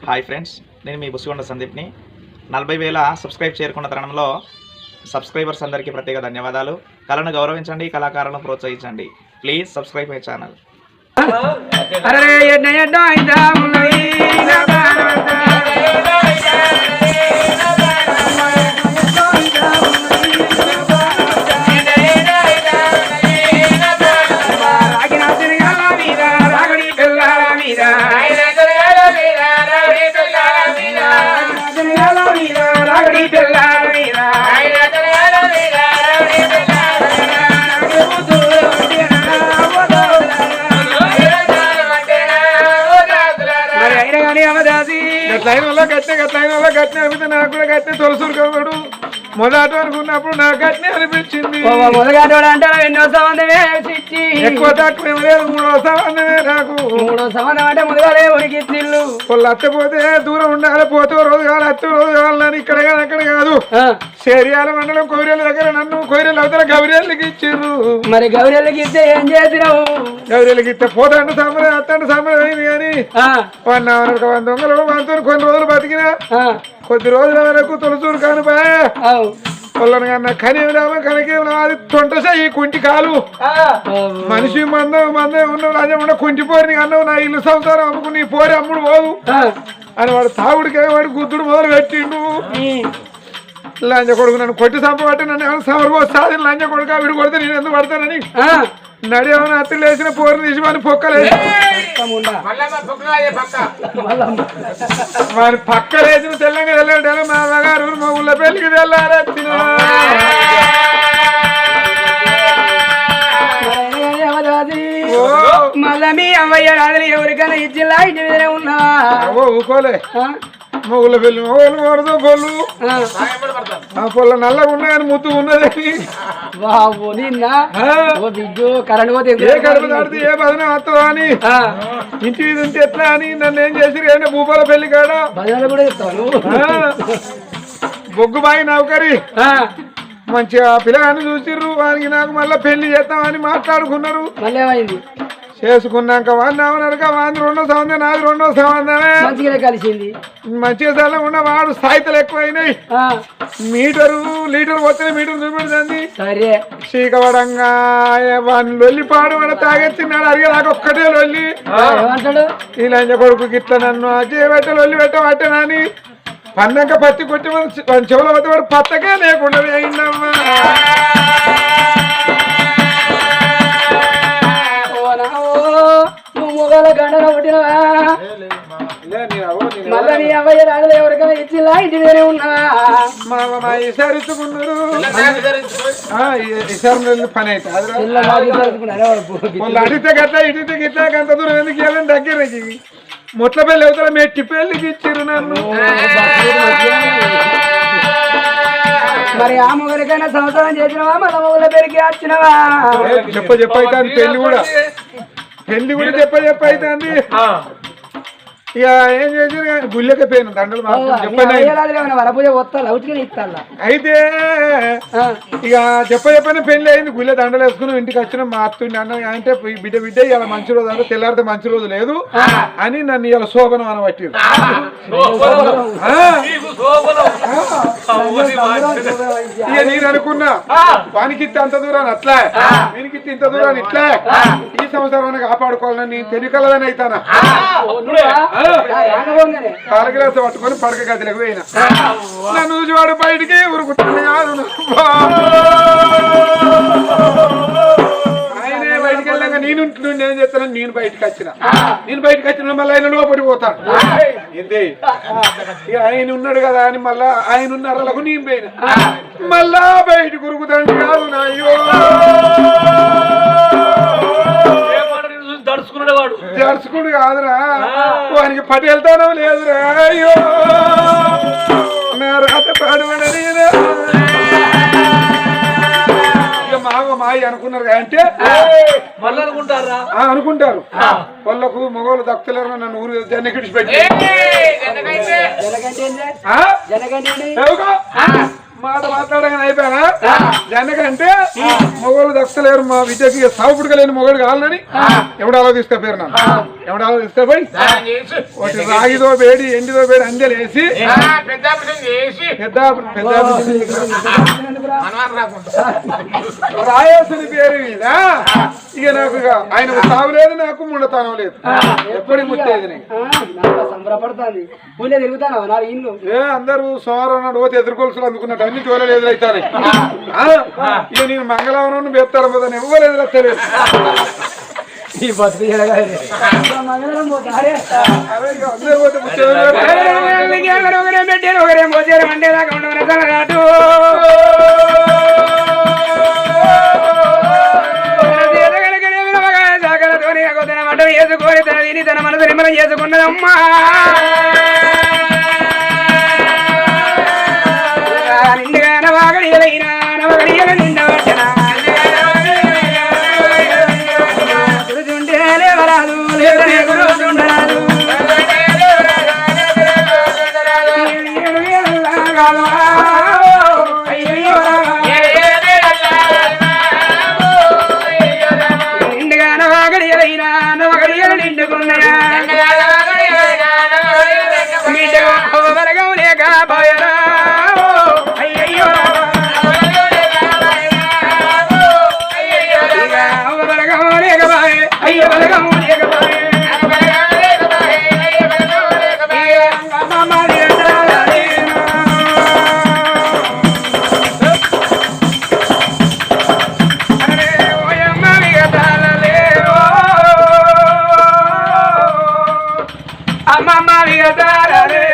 Hi friends, నేను మీ బుసిగొండ సందీప్ని. 40,000 subscribe చేరుకున్న తరుణంలో సబ్స్క్రైబర్స్ అందరికీ ప్రత్యేక ధన్యవాదాలు. కళను గౌరవించండి, కళాకారులను ప్రోత్సహించండి. Please subscribe my channel. గట్టిన నాకు కూడా గట్టి తొలసూరుకోడు మొదటి అనుకున్నప్పుడు నాకు గట్టినే అనిపించింది. మొదగాడు అంటే ఎన్నో సంబంధమే ఎక్కువ తక్కువ లేదు, 3వ సంబంధమే నాకు. 3వ సంబంధం అంటే మొదగాడే ఉనికి ఇల్లు వాళ్ళు అత్తపోతే దూరం ఉండాలి, పోతే రోజు కావాలి, అత్త రోజు కావాలని ఇక్కడ కాదు అక్కడ కాదు. శరియాల మండలం కొయిరేళ్ళ దగ్గర నన్ను కొయిరేళ్ళ అవతల గౌరీళ్ళకి ఇచ్చిండ్రు. మరి గౌరీళ్ళకి ఇస్తే ఏం చేసినావు? గౌరీళ్ళకి ఇస్తే పోతాండు సంబరం అత్తండు సంబరం అయింది కానీ 1 దొంగలు మనతో కొన్ని రోజులు బతికినా కొద్ది రోజుల వరకు తొలసూరు కానిపోయా వాళ్ళని కన్నా కనీవిరామా కనకేమో అది తొంటసా ఈ కుంటి కాలు మనిషి మందం ఉన్నావు రాజా ఉండ కుంటిపోరిని అన్నావు. నా ఇల్లు సంసారం అమ్ముకుని ఈ పోరి అమ్ముడు పోవు అని వాడు తాగుడికి వాడు గుద్దుడు మొదలు పెట్టిండు. లంజ కొడుకు నన్ను కొట్టి సంపబట్టి నన్ను ఏమైనా సమర్పోస్తాది. లంజ కొడుకు వీడు కొడితే నేను ఎందుకు పడతానని నడియామని అత్తులు వేసిన పోరిని తీసి మన పొక్కలేసి మరి పక్కలేసిన తెల్లంగా వెళ్ళాడు. మా అమ్మగారు మా ఊళ్ళో పెళ్లికి వెళ్ళారచ్చిన మళ్ళా మీ అమ్మయ్య రాజులు ఎవరికైనా ఇచ్చిలా ఇంటి మీదనే ఉన్నా ఊకోలే. మా ఊళ్ళో పెళ్లి మగవాళ్ళు కొడదు పొల్లు పొల్ల నల్లగా ఉన్నాయని ముత్తు ఉన్నది. బాబు నిన్న కరెంట్ పోతే ఏ కడుపు దాడితే ఏ బదనం వస్తుందా అని ఇంటి మీద ఉంటే ఎట్లా అని నన్ను ఏం చేసిరు ఏంటో భూపాల పెళ్లి కాడ కూడా చెప్తాను. బొగ్గు బాయి నౌకరి మంచిగా పిల్లగాన్ని చూసిర్రు. వానికి నాకు మళ్ళీ పెళ్లి చేస్తామని మాట్లాడుకున్నారు. మళ్ళీ ఏమైంది? చేసుకున్నాక వాడిని అవునరుగా వాడిని 2వ సంబంధం నాది 2వ సంబంధమే మంచిగా కలిసింది. మంచిగా సెల ఉన్న వాడు స్థాయితలు ఎక్కువైనాయి. లీటర్ పోతే మీటర్ చూపెడుతుంది. సరే చీకవడంగా వాడిని లొల్లిపాడు వాడు తాగెత్తినాడు. అడిగే నాకు ఒక్కటే లొల్లి ఏమంటాడు ఈ లంజ కొడుకు గిట్ల నన్ను అజయ్ పెట్ట లొల్లి పెట్టవాటేనని పన్నాక పత్తి కొట్టి వాడి చెవుల వద్ద వాడు పత్తకే లేకుండా అయిందమ్మా. మొగల గండన పుట్టినవా? మళ్ళా నీ అవ్వయ్య రాజులు ఎవరికైనా ఇచ్చిలా ఇంటి మీదనే ఉన్నావా? మా ఈసారిచ్చుకున్నారు. ఈసారి పని అయితే వాళ్ళు అడిగితే గట్లా ఇడితే గిట్లా అంత దూరం ఎందుకు వెళ్ళని దగ్గరకి ముట్ల పెళ్ళి అవుతారా మెట్టి పెళ్ళికి ఇచ్చిర్రు నన్ను. మరి ఆ మొగలికైనా సంవత్సరం చేసినవా? మన మొగల పేరుకి వచ్చినవా? చెప్పైతే పెళ్లి కూడా చెప్పైతుంది. ఇక ఏం చేసి గుళ్ళకే పోయిన దండలు వరపూజ వస్తా ఇస్తా. అయితే ఇక చెప్పని పెళ్లి అయింది. గుళ్ళ దండలు వేసుకుని ఇంటికి వచ్చిన మా అత్తుండి అన్న అంటే బిడ్డ ఇలా మంచి రోజు అంటే తెల్లారితే మంచి రోజు లేదు అని నన్ను ఇలా శోభనం అనబట్టి ఇక నేను అనుకున్నా వానికిత్తే అంత దూరాన్ని అట్లా వీనికిత్తే ఇంత దూరాన్ని ఇట్లా ఈ సంవత్సరం కాపాడుకోవాలని నేను తెలియకలదని అవుతానా. కాలగ్లాస పట్టుకొని పడక గదిలోకి పోయినా. నన్ను చూసివాడు బయటికి ఉరుకుతుంది. ఆయనే బయటికి వెళ్ళాక నేను ఏం చేస్తాను, నేను బయటకు వచ్చిన మళ్ళీ ఆయన లోపలికి పోతాడు. ఏంటి ఇక ఆయన ఉన్నాడు కదా అని మళ్ళా ఆయన ఉన్నారకు నేను పోయినా. మళ్ళా బయటకు ఉరుకుతాడు కాదు నాయ్యో జరుచుకుడు కాదురా వానికి పట్టి వెళ్తానో లేదురా. అయ్యో నా రాత పాడబడని ఇక మాయి అనుకున్నారు అంటే అనుకుంటారు. వాళ్ళకు మగవాళ్ళు దక్కులేరు నన్ను ఊరు జనకిడిచి పెట్టి మాట మాట్లాడగానే అయిపోయానా ఎందుకంటే మొగోళ్ళు దక్కలేరు మా విద్యకి సాగుపుడుగా లేని మొగోడు కావాలని ఎవడాలో తీసుకపోయారు నన్ను ఎవడాలో తీసుకపోయి ఒకటి రాగిదో వేడి ఎండిదో వేడి అందెలు వేసి పెద్ద రాయేసుని పేరు మీద ఇక నాకు ఆయన సాగు లేదు నాకు ముండతానం లేదు ఎప్పటికి ముట్టేది సంబరపడుతుంది ఊళ్ళో తిరుగుతాను నా ఇల్లు అందరూ సోమవారం నాడు పోతే ఎదుర్కొలుసులు అందుకున్నట్టు అన్ని తోలలు ఎదురైతాయి ఇక నేను మంగళవారం బెత్తాను పోతాను ఎవరు ఎదురత్తలేదు ఈ బతుకు మంగళవారం పోతారే అందరూ పోతే పెట్టారు ఒకరేం పోతారు అంటే దాకా ఉండవనటు వేసుకొని తన తిని తన మనసు నిమ్మలం చేసుకున్నదమ్మా నిండుగా నవాగడియలైనా నవగడియల నిండవచ్చనా గురుచుంటే లేవరాదు లేదనే గురుచుండరాదు నిండుగా నవాగడియలైనా నవగడియల నిండుకున్నయా వరగం లేక పోయరా అయ్యో బలగం లేకపాయే అమ్మమ్మ విగతారే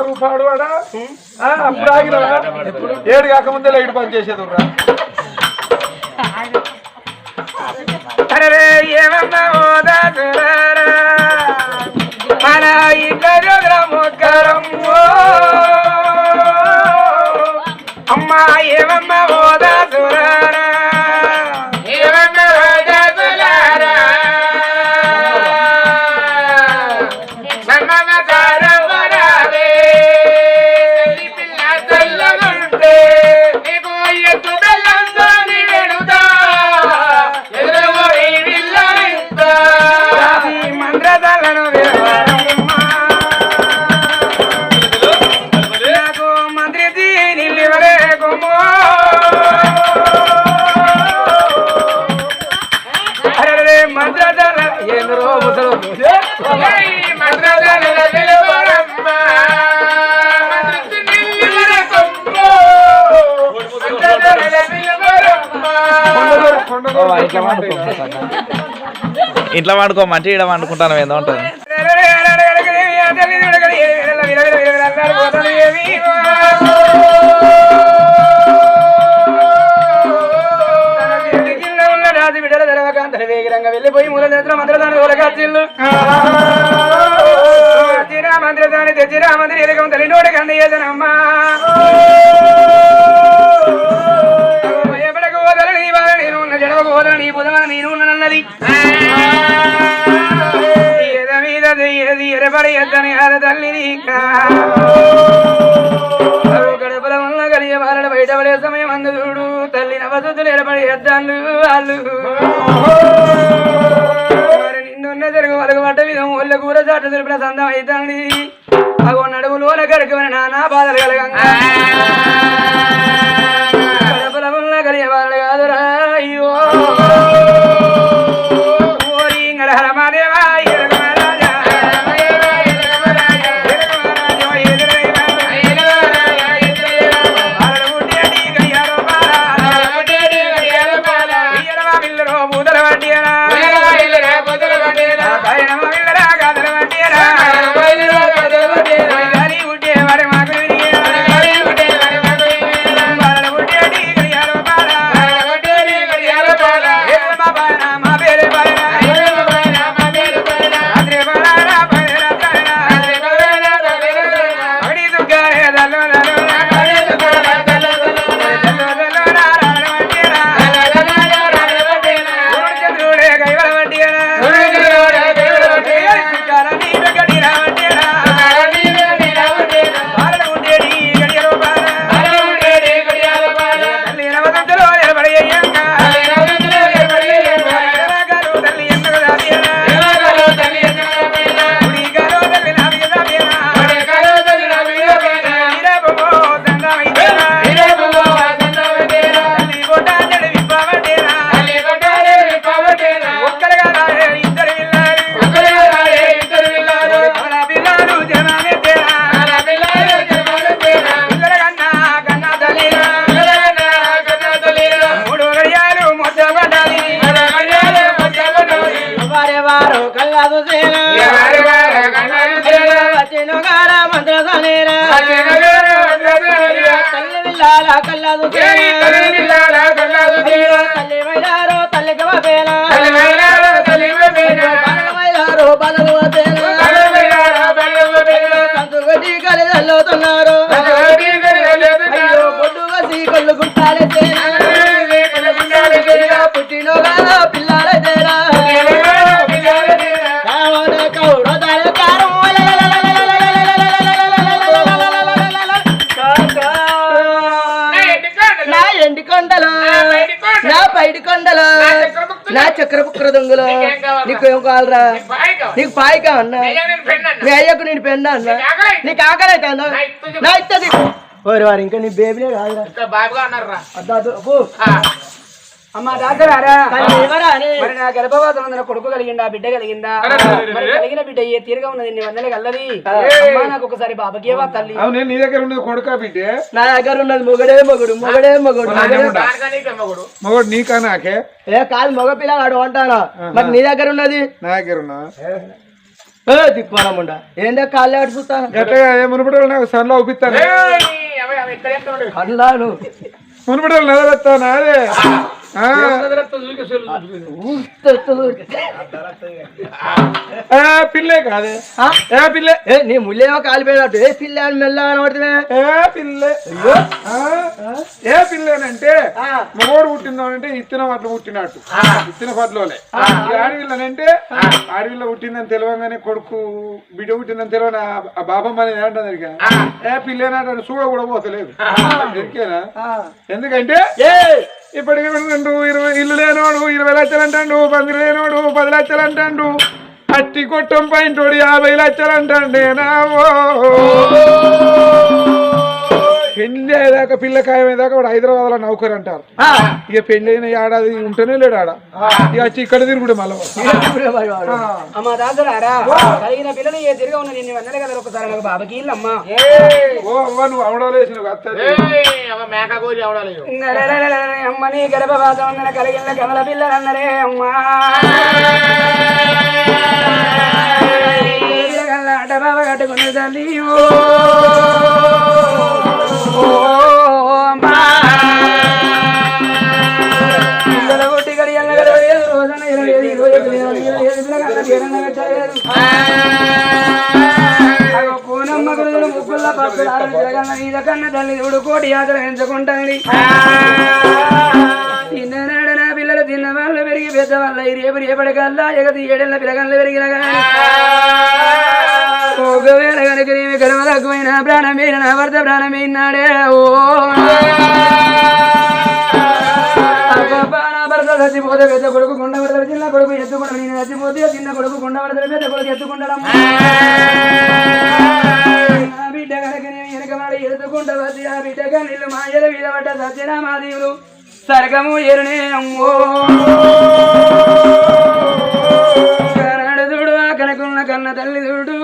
రూపాడు వాడా అప్పుడు ఆగినవా ఏడు కాకముందే లైట్ పని చేసేది అరే ఏమన్నా మన ఇద్దరు మొక్కరమ్మో అమ్మా ఏమన్నా ఓదా సురారా ఏమన్నా ఓదా సురారా ఇంట్లో వండుకోమంటే ఇక్కడ వండుకుంటాను ఏదో ఉంటుంది రాజు బిడ్డల తెరవకాంతర వేగిరంగా వెళ్ళిపోయి మూల నేత్ర మంత్రదాని ఓలకాచిల్లు మంత్రదాని తెచ్చిరా మంత్రి ఎరగం తల్లినోడి కంద చేదనమ్మా ఎప్పటికి పోదల నీ బాధ నేను ఉన్న జడవ పోదల నీ బుధమన నేను ఉన్నది ఎద మీద ఎది ఎరబడి ఎద్దని ఆద తల్లిని గడపల వల్ల కలియ బాలడ బయటపడే సమయం అందు చూడు తల్లి నవసుతులు ఎడబడి ఎద్దాళ్ళు వాళ్ళు నిన్నున్న జరుగు వరకు పడ్డ విధం ఒళ్ళ కూర చాట దురిపిన సందం అవుతుంది అగో నడువులు ఓల కడుకుని నానా బాధలు కలగంగా గడపల వల్ల కలియ బాలడ కాదురా అయ్యో ఓరి హరమాదేవా కన్నాదు తల్లి మైలారో తల్లికి పేల బలలు సంతుగటి కలిదల్లుతున్నారు అయ్యో పొద్దుగా సీకళ్ళు గుట్టాలి పుట్టినోగా పిల్లల తేరా నా ఎండి కొండలు నా పైడి కొండలు నా చక్ర పుక్ర దొంగలు నీకు ఏం కావాలరా నీకు పాయి కావన్నా మీ అయ్యకు నేను పెన్నా అన్నా నీకు ఆకలి అయితే అన్నా నా ఇస్తుంది ఓరి వారు ఇంకా నీ బేబీనే కాదురా అమ్మా దాసరారా మరి నా గర్భవాసం ఉందని కొడుకు కలిగిందా బిడ్డ కలిగిందా మరి కలిగిన బిడ్డ ఏ తీరుగా ఉన్నది నీ వందలే కల్లది అమ్మా నాకు ఒకసారి బాబకేవా తల్లి నీ దగ్గర ఉన్నది కొడుకా బిడ్డే నా దగ్గర ఉన్నది మొగడే మొగుడు మొగడే మొగుడు మొగడు నీకా నాకే ఏ కాదు మగ పిల్లగాడు అంటానా మరి నీ దగ్గర ఉన్నది నా దగ్గర ఉన్నా దిక్కుమాలముండా ఏందే కాళ్ళు ఆడి చూస్తాను గట్టగా మునుపటి నాకు సన్లో ఒప్పిస్తాను అన్నాను మునుపటి నెలవేస్తాను అదే పిల్లే కాదే ఏ పిల్లే నీ ముళ్ళేమో కాలిపోయినట్టు ఏ పిల్ల అని మెల్ల కనబడుతున్నా ఏ పిల్లే ఏ పిల్లేనంటే మగోడు పుట్టిందంటే ఇత్తనం అట్లా పుట్టినట్టు ఇత్తన పట్లోనే ఆడవిల్లనంటే ఆడవిల్ల పుట్టిందని తెలియగానే కొడుకు బిడ్డ పుట్టిందని తెలియని ఆ బాబమ్మ అనేది ఏంటది ఏ పిల్లేనంటే చూడ కూడా పోతలేదు ఎరికేనా ఎందుకంటే ఇప్పటికి 20 ఇల్లు లేనోడు 20 లక్షలు అంటాడు 10 లేనోడు 10 లక్షలు అంటాడు అట్టి కొట్టం పైంటోడు 50 లక్షలు అంటాండే నావో పెళ్లి అయ్యేదాకా పిల్ల ఖాయమయ్యేదాకా వాడు హైదరాబాద్ లో నౌకరు అంటారు ఇక పెళ్లి అయిన ఏడాది ఉంటేనే లేడు ఆడ ఇక వచ్చి ఇక్కడ తిరుగుడు మళ్ళీ అమ్మా దాసరారా కలిగిన పిల్లలు ఏ తిరిగా ఉన్న నిన్ను వందలే కదా ఒకసారి నాకు బాబాకి ఇల్లమ్మా ఓ అవ్వ నువ్వు అవడలేసి అమ్మని గర్భవాసం ఉందని కలిగిన కమల పిల్లలు అన్నరే అమ్మా అడ్డ బాబా కట్టుకునే తల్లి పిల్లల కొట్టి గడి రోజున 25 పూనమ్మ గురువులు ముగ్గుల పక్కల జగన్న మీద కన్న తల్లి చూడు కోటి యాత్ర ఎంచుకుంటానని తిన్ననాడు నా పిల్లలు తిన్న వాళ్ళు పెరిగి పెద్దవాళ్ళ రేపు రేపటికల్లా ఎగతి 7 ఏళ్ల పిల్లగళ్ళు పెరిగిన ఒకవేళ కనుక నీవి గర్వ తక్కువైన ప్రాణమైన నా భర్త ప్రాణమైనాడే ఓ నా భర్త చచ్చిపోతే పెద్ద కొడుకు కొండ పడతాడు చిన్న కొడుకు ఎత్తుకుంటాడు నేను చచ్చిపోతే చిన్న కొడుకు కొండ పడతాడు పెద్ద కొడుకు ఎత్తుకుంటాడు నా బిడ్డ కనుక నేను వెనక వాడు ఎత్తుకుంటా వచ్చి ఆ బిడ్డగా నీళ్ళు మాయల మీద పడ్డ సత్యనామాదేవులు సరగము ఎరునే అమ్మో కనడుదుడు ఆ కనకున్న కన్న తల్లి చూడు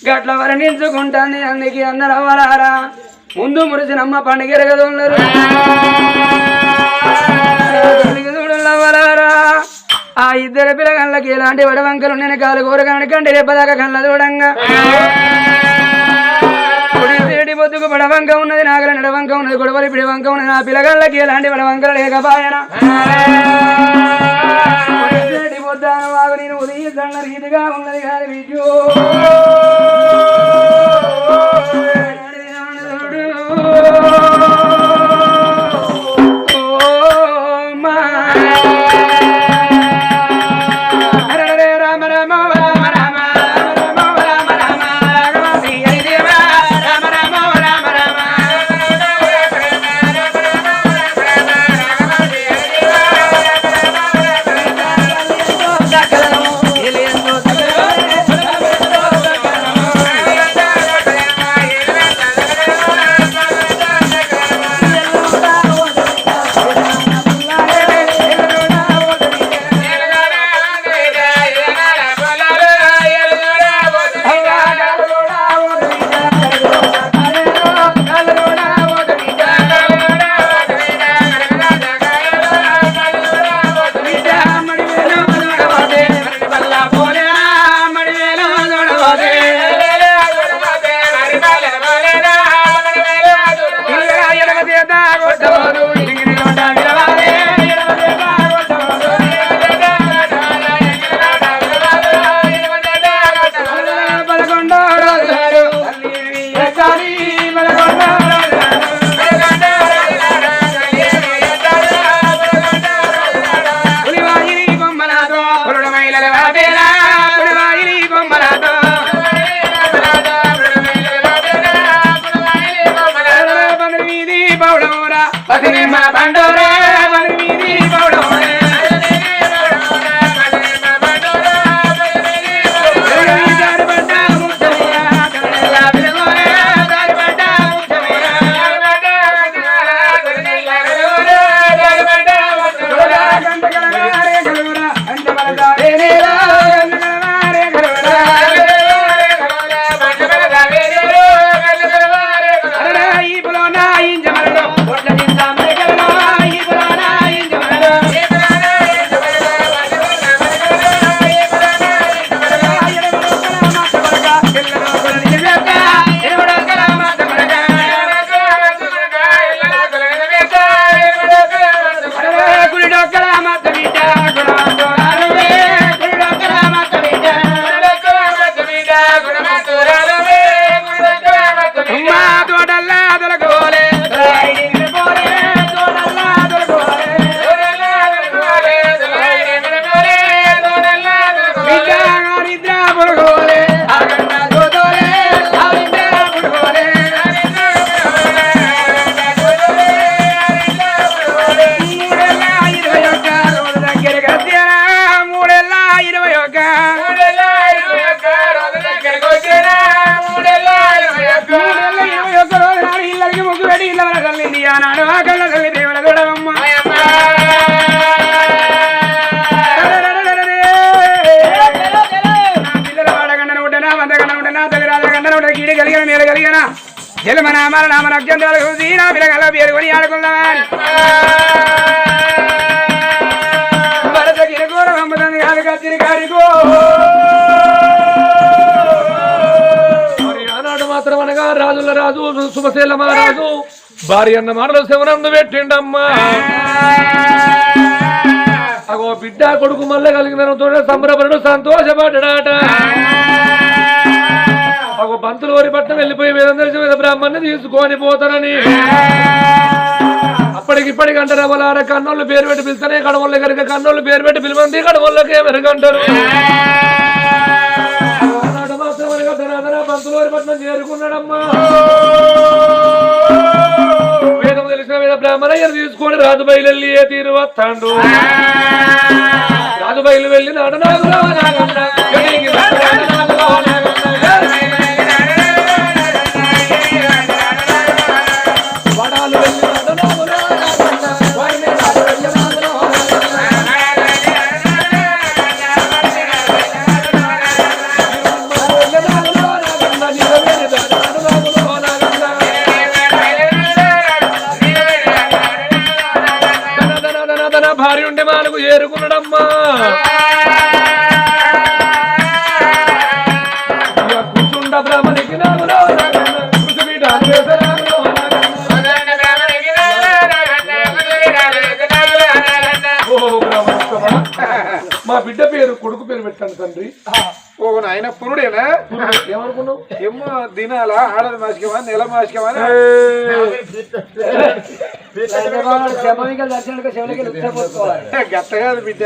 గట్ల వర్ణించుకుంటాను అందుకే అందరు అవ్వరారా ముందు మురిసినమ్మ పండుగ ఎరగదున్నారు అవ్వరారా ఆ ఇద్దరు పిల్లగాళ్ళకి ఎలాంటి వడవంకలు నేను కాలు కూరగానికంటే రేపదాకా కళ్ళ చూడంగా కుడి పొద్దుకు పడవంక ఉన్నది నాగల నడవంక ఉన్నది గొడవలి పిడి వంక ఉన్నది నా పిల్లగాళ్ళకి ఎలాంటి వడవంకలు లేకపాయన పొద్దాన వాగు నేను ఉదయిద్దండ రీతిగా ఉన్నది కాదు విద్యో మా బండోరా బలి మీది బౌడోరే జలమనామల నామ నక్షత్రాలు దీనా పిలగల పేరుకొని ఆడుకుందామని భరత గిరిగోర అమ్మదాన్ని కాదు కచ్చిరి కాడికో ఆనాడు మాత్రం అనగా రాజుల రాజు సుమశీల మహారాజు భార్య అన్న మాటలు శవనందు పెట్టిండమ్మా అగో బిడ్డ కొడుకు మళ్ళీ కలిగిన సంబరపడు సంతోషపడ్డాట ఒక పంతులు ఓరి పట్టణం వెళ్ళిపోయి వేదందరి బ్రాహ్మణ్ణి తీసుకొని పోతానని అప్పటికిప్పటికి అంటారు అవలార కన్నోళ్ళు పేరు పెట్టి పిలుస్తానే కడవల్ల కనుక కన్నోళ్ళు పేరు పెట్టి పిలువంది కడవల్లకే మెరుగంటారు పంతులు ఓరి పట్టణం చేరుకున్నాడమ్మా వేదం తెలిసిన వేద బ్రాహ్మణయ్యను తీసుకొని రాజు బయలు ఏ తీరు వస్తాడు రాజు బయలు వెళ్ళి నాడు భార్య ఉంటే మాలకు చేరుకున్నాడమ్మా కూర్చుండ బ్రాహ్మణికి మా బిడ్డ పేరు కొడుకు పేరు పెట్టాను తండ్రి ఓ నాయన పురుడేనా ఏమనుకున్నావు ఏమో దినాలా ఆడది మాసికమా నెల మాసికమా గట్ట కాదు బిడ్డ